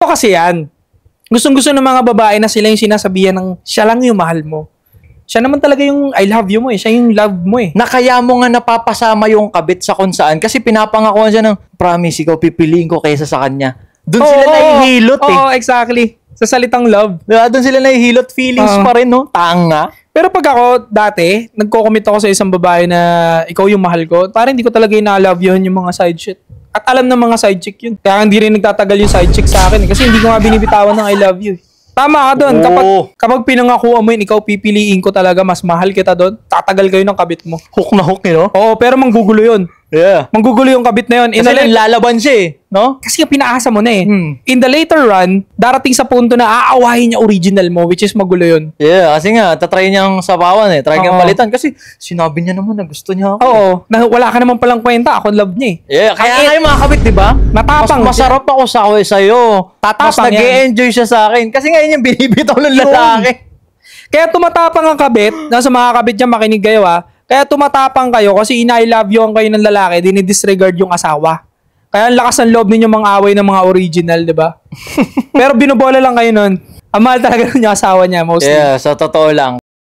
kasi yan. Gustong-gusto ng mga babae na sila yung sinasabihan ng siya lang yung mahal mo. Siya naman talaga yung I love you mo eh. Siya yung love mo eh. Na kaya mo nga napapasama yung kabit sa kung saan kasi pinapangakuan siya ng promise, ikaw pipiliin ko kaysa sa kanya. Doon sila nahihilot eh. Oo, exactly. Sa salitang love. Diba? Doon sila nahihilot, feelings pa rin, no? Tanga. Pero pag ako, dati, nagko-commit ako sa isang babae na ikaw yung mahal ko, parang hindi ko talaga ina-love yun yung mga side shit. At alam ng mga side chick yun. Kaya hindi rin nagtatagal yung side chick sa akin. Kasi hindi ko nga binibitawan ng I love you. Tama ka doon. Kapag pinangakuan mo yun, ikaw pipiliin ko talaga, mas mahal kita doon, tatagal kayo ng kabit mo. Hook na hook, no? Oo, pero manggugulo yun. Yeah. Manggugulo yung kabit na yun. Kasi lalaban siya eh, no? Kasi pinaasa mo na eh. In the later run, darating sa punto na aawahin niya original mo, which is magulo yun. Yeah, kasi nga, tatry niyang sabawan eh. Try niyang palitan. Kasi sinabi niya naman na gusto niya ako. Oo. Na wala ka naman palang kwenta. Ako love niya eh. Yeah, kaya nga yung mga kabit, di ba? Matapang. Mas masarap ako sa'yo. Mas Tatapang nag-e-enjoy siya sa akin. Kasi nga yun yung binibitaw ng lalaki. Kaya tumatapang ang kabit. Nasa mga kabit niya, makinig kayo ha. Kaya tumatapang kayo kasi ina-I love you ang kayo ng lalaki, dinidisregard yung asawa. Kaya ang lakas ng loob ninyo mga away ng mga original, di ba? Pero binubola lang kayo nun. Ang mahal talaga ng asawa niya, mostly. Yeah, sa totoo lang.